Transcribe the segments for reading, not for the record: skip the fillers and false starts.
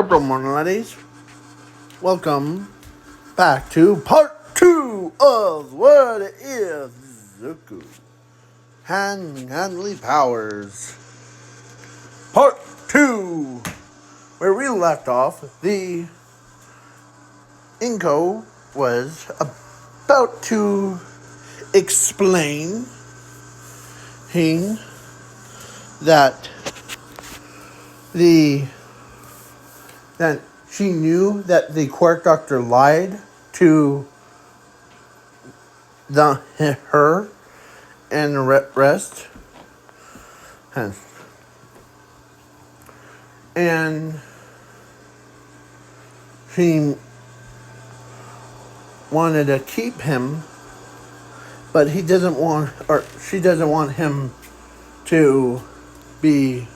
Good morning, ladies. Welcome back to part 2 of What is Zuku? Handly Powers. Part 2, where we left off, the Inko was about to explain that she knew that the Quirk Doctor lied to her and the rest, and she wanted to keep him, but she doesn't want him to be,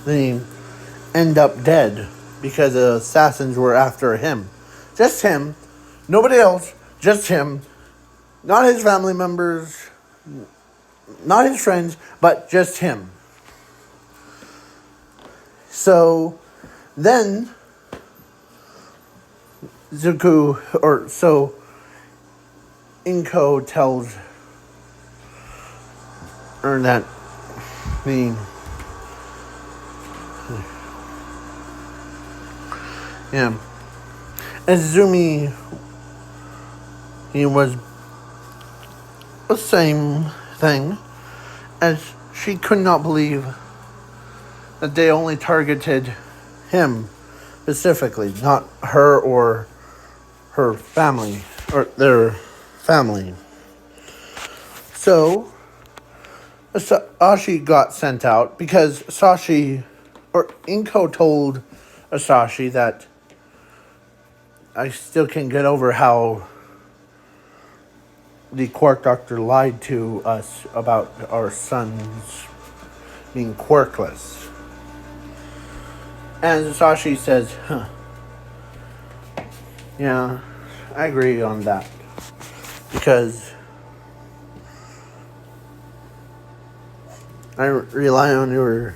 they end up dead because the assassins were after him. Just him. Nobody else. Just him. Not his family members. Not his friends. But just him. So then Inko tells her that Azumi, he was the same thing, as she could not believe that they only targeted him specifically, not her or her family, or their family. So Asashi got sent out because Inko told Asashi that I still can't get over how the Quark Doctor lied to us about our sons being quirkless. And Asashi says, yeah, I agree on that. Because I rely on your...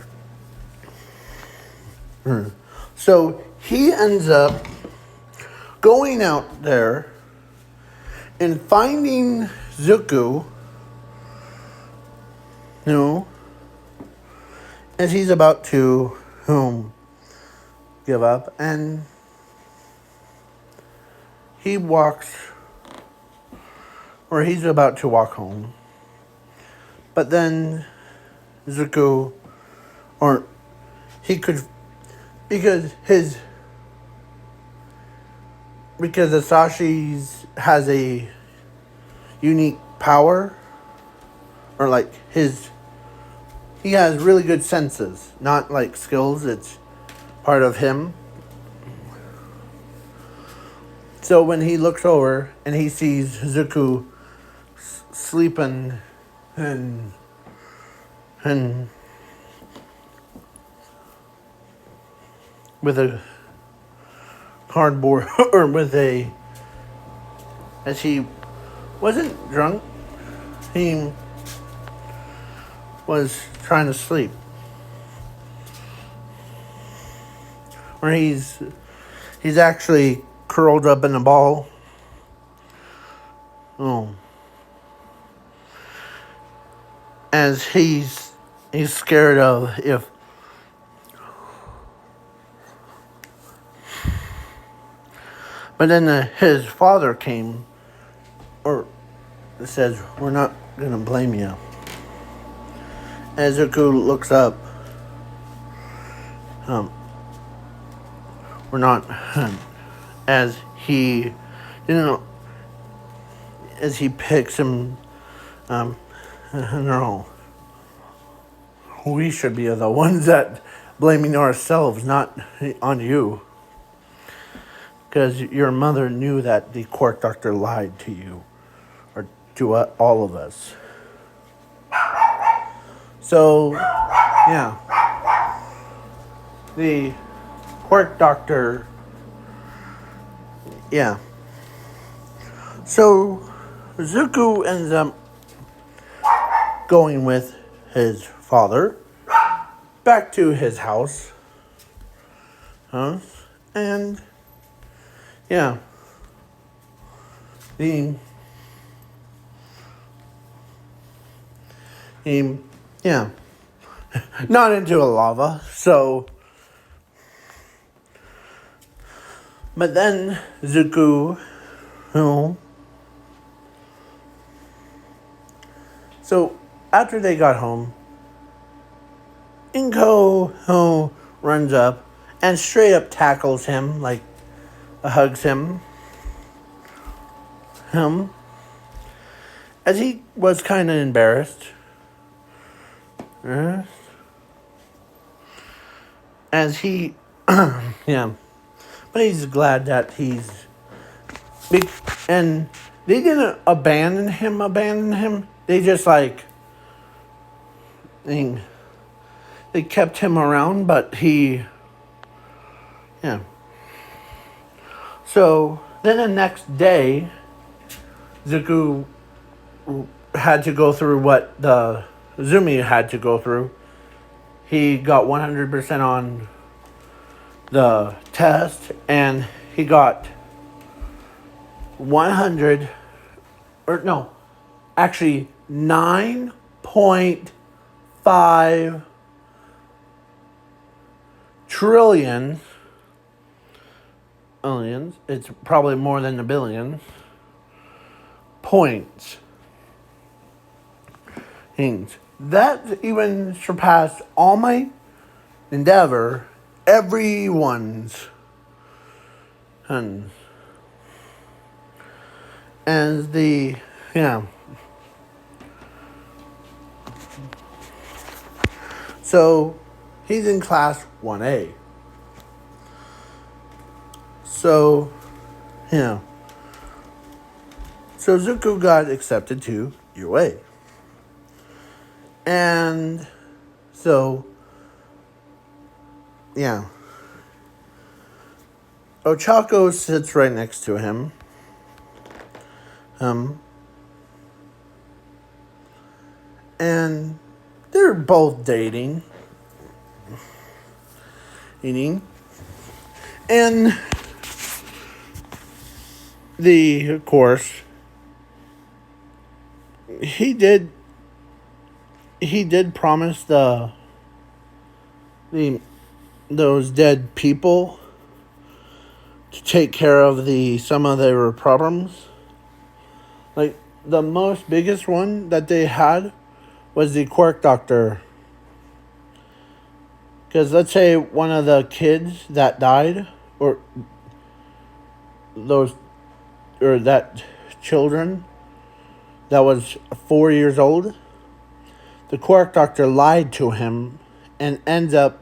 So he ends up going out there and finding Zuku, as he's about to give up, and he's about to walk home. But then Zuku, because Asashi's has a unique power, he has really good senses, not like skills, it's part of him. So when he looks over and he sees Zuku sleeping and with a cardboard as he wasn't drunk, he was trying to sleep, or he's actually curled up in a ball. As he's scared of if but then his father came, or says, we're not gonna blame you. As Zuku looks up, we're not, as he picks him, no, we should be the ones that blaming ourselves, not on you. Because your mother knew that the Quark Doctor lied to you, or to all of us. So, yeah. The Quark Doctor, yeah. So, Zuku ends up going with his father back to his house. And yeah, he yeah, not into a lava. So, but then Zuko, so after they got home, Inko runs up and straight up tackles him, like hugs him, as he was kind of embarrassed. As he, yeah, but he's glad that he's big, and they didn't abandon him. They just like, they kept him around, but he, yeah. So then the next day, Zuko had to go through what the Zumi had to go through. He got 100% on the test, and he got 100, or no, actually 9.5 trillion millions. It's probably more than a billion points. That even surpassed all my endeavor, everyone's. And the, yeah. So he's in class 1A. So, yeah. So Zuko got accepted to UA. And so, yeah. Ochako sits right next to him. And they're both dating. And of course, he did promise those dead people to take care of some of their problems. Like the most biggest one that they had was the quirk doctor. Because let's say one of the kids that died, or that children that was 4 years old, the quirk doctor lied to him and ends up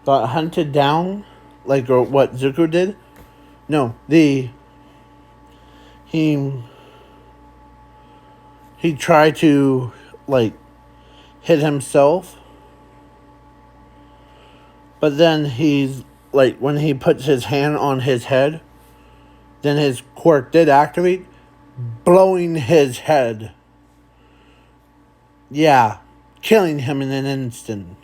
got hunted down, or what Zuko did. No, he tried to hit himself, but then he's when he puts his hand on his head, then his quirk did activate, blowing his head. Yeah, killing him in an instant.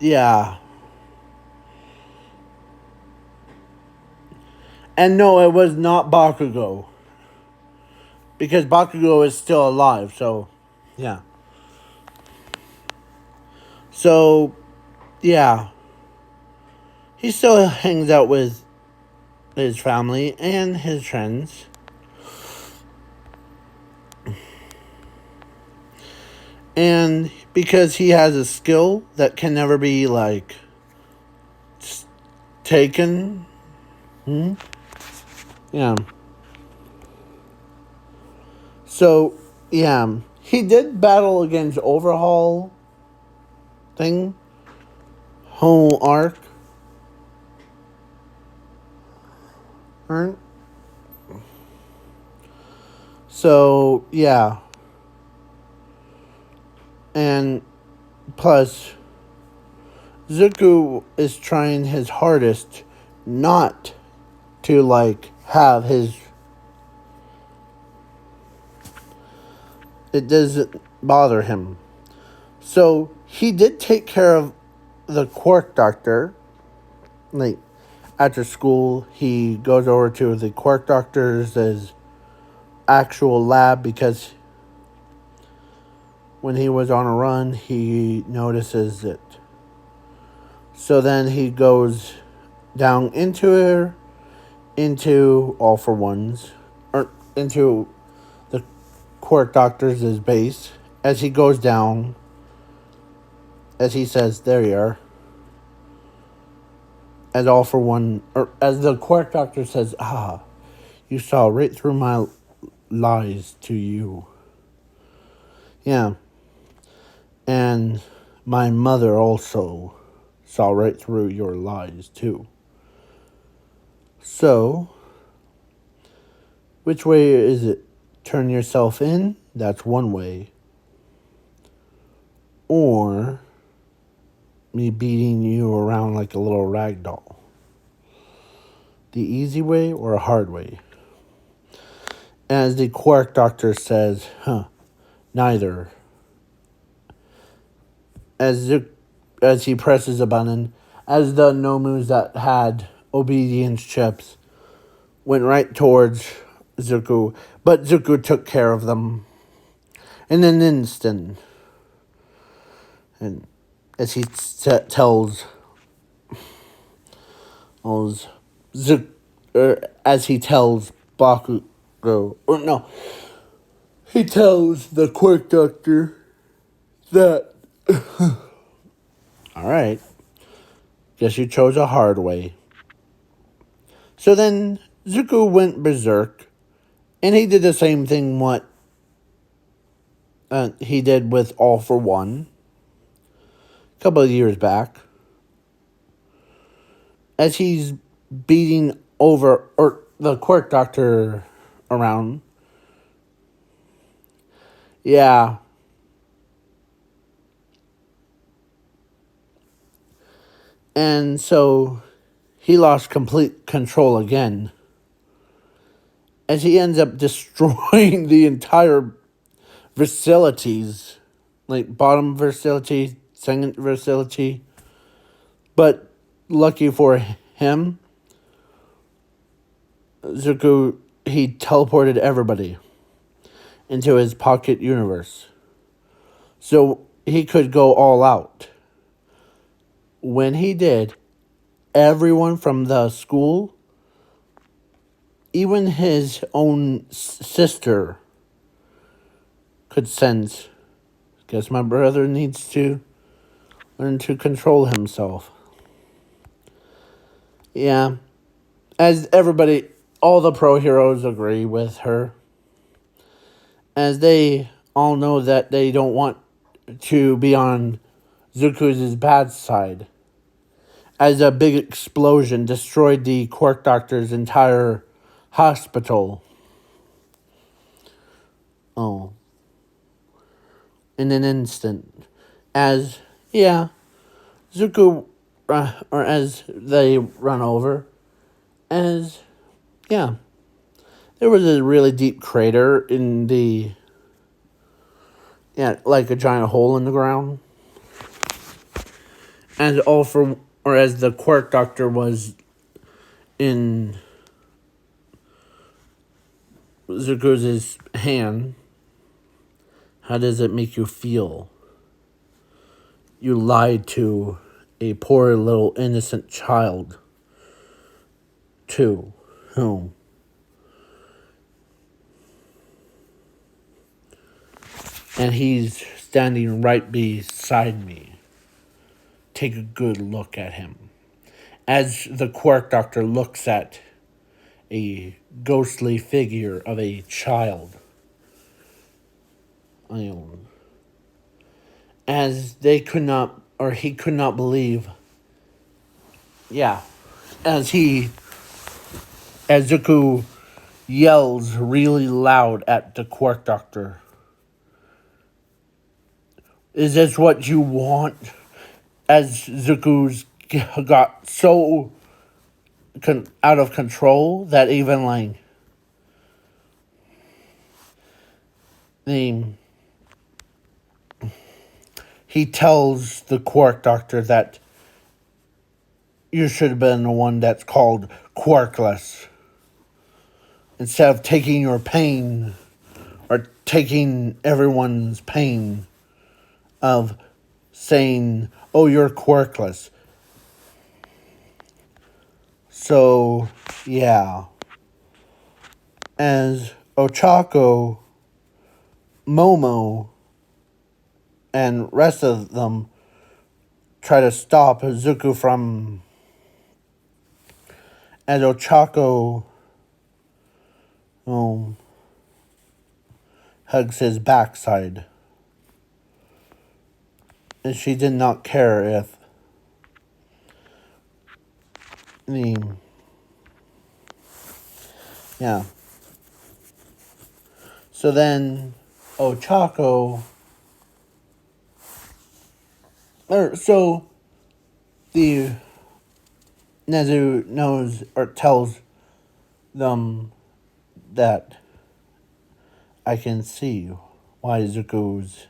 Yeah. And no, it was not Bakugo. Because Bakugo is still alive, so, yeah. So, yeah. He still hangs out with his family and his friends. And because he has a skill that can never be, taken. Yeah. So, yeah. He did battle against Overhaul thing. Whole arc. Right? So, yeah. And plus, Zuko is trying his hardest not to have his it doesn't bother him. So he did take care of the quirk doctor. Like, after school, he goes over to the quirk doctor's actual lab because when he was on a run, he notices it. So then he goes down into All for One's, or into the quirk doctor's base. As he goes down, as he says, "There you are." As All for One, or as the quirk doctor says, "Ah, you saw right through my lies to you." Yeah. And my mother also saw right through your lies too. So, which way is it? Turn yourself in? That's one way. Or me beating you around like a little rag doll. The easy way or a hard way? As the quirk doctor says, neither. As he presses a button, as the Nomus that had obedience chips went right towards Zuko, but Zuko took care of them in an instant. And as he tells as he tells Bakugo, or no, he tells the quirk doctor that, all right, guess you chose a hard way. So then Zuko went berserk, and he did the same thing what he did with All for One a couple of years back. As he's beating over, or the quirk doctor around. Yeah. And so he lost complete control again. As he ends up destroying the entire facilities. Like bottom facility, second facility. But lucky for him, Zuko, he teleported everybody into his pocket universe. So he could go all out. When he did, everyone from the school, even his own sister, could sense, guess my brother needs to learn to control himself. Yeah, as everybody, all the pro heroes agree with her, as they all know that they don't want to be on Zuko's bad side. As a big explosion destroyed the quirk doctor's entire hospital. Oh. In an instant. As, yeah, Zuko, or as they run over, as, yeah, there was a really deep crater in the, yeah, like a giant hole in the ground. As as the quirk doctor was in Zuko's hand, how does it make you feel? You lied to a poor little innocent child, to whom? And he's standing right beside me. Take a good look at him. As the quirk doctor looks at a ghostly figure of a child. As they could not, or he could not believe. Yeah. As Zuko yells really loud at the quirk doctor. Is this what you want? As Zuko's got so out of control that even like he tells the Quark Doctor that you should have been the one that's called Quarkless. Instead of taking your pain, or taking everyone's pain of saying, oh, you're Quarkless. So, yeah. As Ochako, Momo, and rest of them try to stop Zuko from... As Ochako hugs his backside. And she did not care if the... Yeah. So then Ochako... So the Nezu knows or tells them that I can see why Zuko's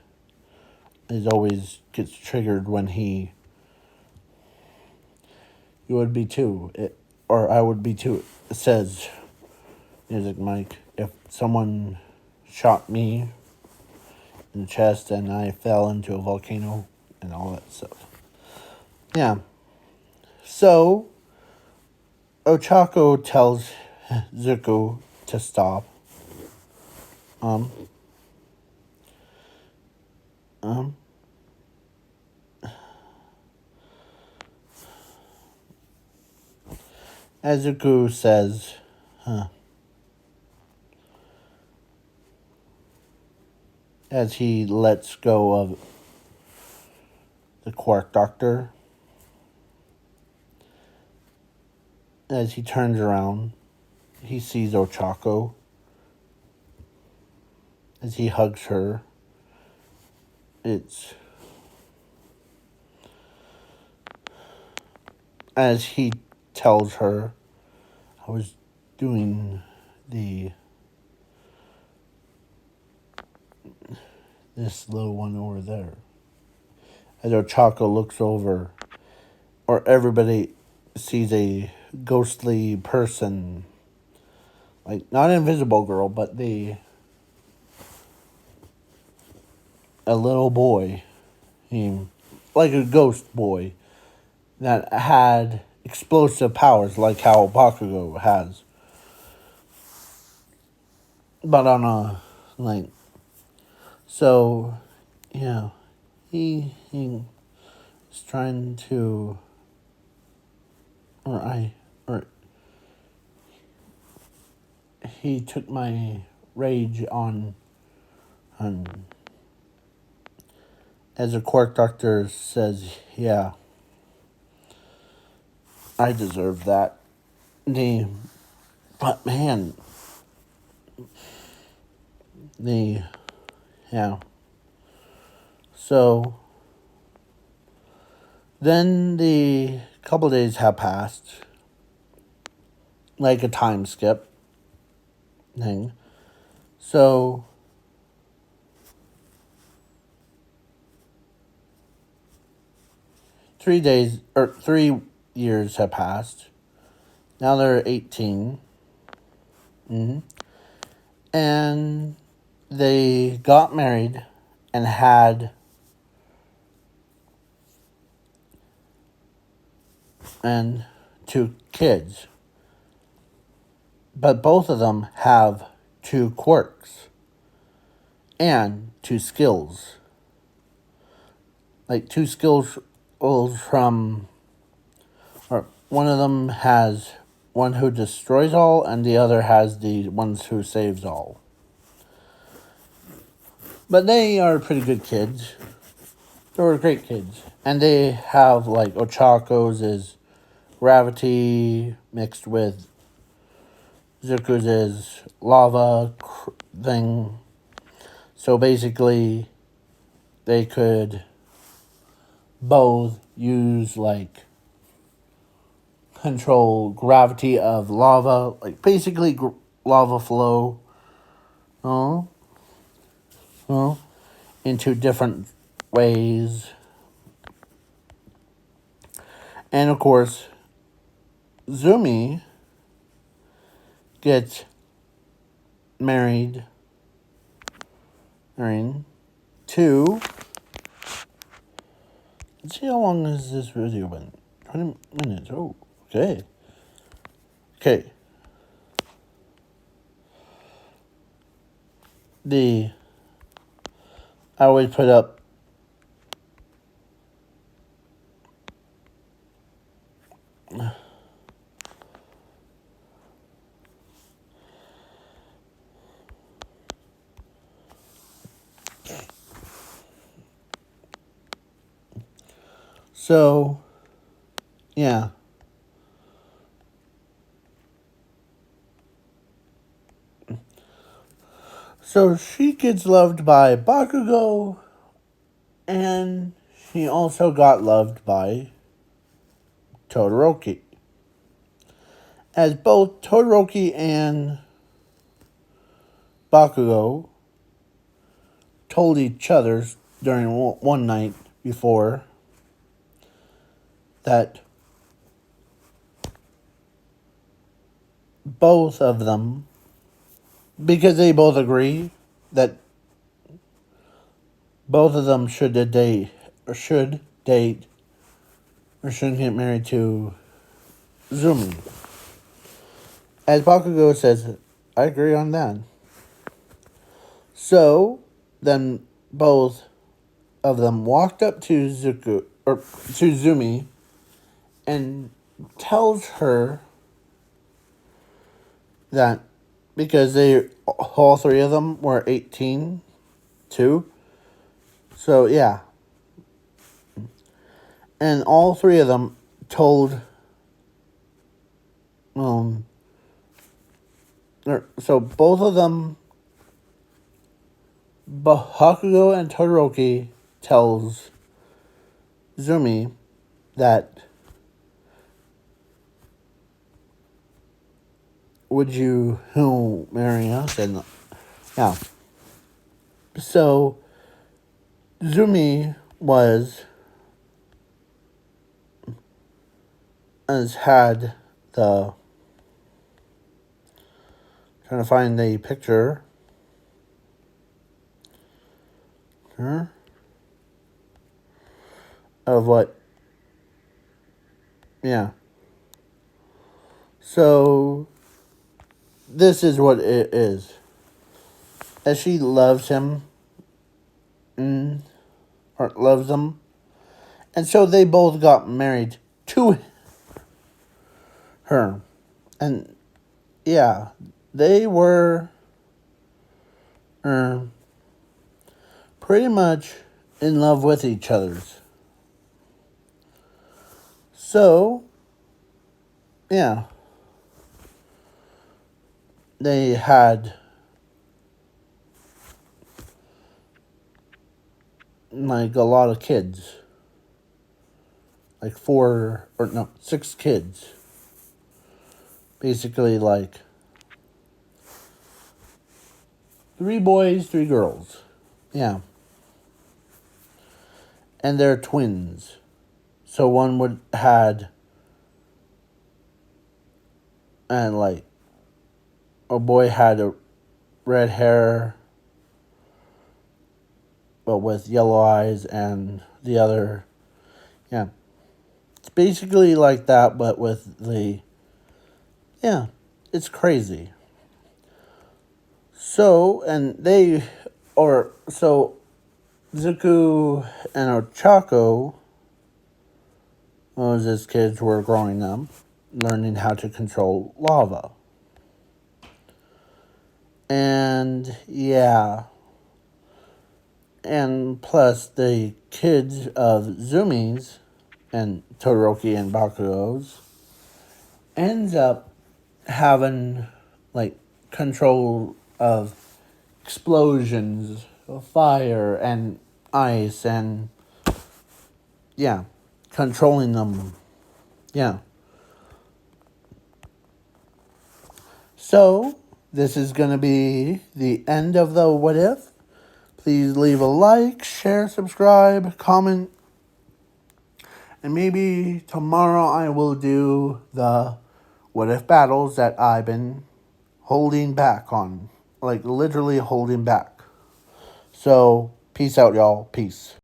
is always gets triggered when you would be too, or I would be too. It says, Music Mike, if someone shot me in the chest and I fell into a volcano and all that stuff. Yeah. So, Ochako tells Zuko to stop. As Zuko says, as he lets go of the Quark Doctor, as he turns around, he sees Ochako. As he hugs her, it's as he tells her, I was doing this little one over there. As Ochako looks over, or everybody sees a ghostly person, like not an invisible girl, but a little boy, like a ghost boy that had explosive powers, like how Bakugo has, but on a so yeah, he's trying to, he took my rage on as the Quark Doctor says, yeah, I deserve that. But man, yeah. So, then the couple days have passed, like a time skip thing. So, three years have passed. Now they're 18. And they got married and had two kids. But both of them have two quirks and two skills. Like two skills from, or one of them has one who destroys all, and the other has the ones who saves all. But they are pretty good kids. They were great kids. And they have, like, Ochako's is gravity mixed with Zuko's is lava thing. So basically, they could both use, like, control gravity of lava, like basically lava flow into different ways. And of course, Zumi gets married to... Let's see how long has this video been. 20 minutes. Oh, okay. Okay. I always put up so, yeah. So she gets loved by Bakugo, and she also got loved by Todoroki. As both Todoroki and Bakugo told each other during one night before that both of them, because they both agree that both of them should date or shouldn't get married to Zumi. As Bakugo says, I agree on that. So then both of them walked up to Zumi and tells her that because all three of them were 18 too. So yeah. And all three of them told so both of them, Bakugo and Todoroki, tells Zumi that, would you marry us? And yeah. So Zumi had the, trying to find the picture of what, yeah. So this is what it is. As she loves him, or loves him, and so they both got married to her. And yeah, they were pretty much in love with each other. So, yeah, they had like a lot of kids. Like 6 kids. Basically like 3 boys, 3 girls. Yeah. And they're twins. So one had, and like, a boy had a red hair, but with yellow eyes, and the other, yeah. It's basically like that, but with yeah, it's crazy. So, Zuko and Ochako, as his kids were growing up, learning how to control lava. And yeah. And plus the kids of Zumi's and Todoroki and Bakugo's ends up having like control of explosions, of fire and ice, and yeah, controlling them. Yeah. So this is going to be the end of the What If. Please leave a like, share, subscribe, comment. And maybe tomorrow I will do the what if battles that I've been holding back on. Like literally holding back. So, peace out, y'all. Peace.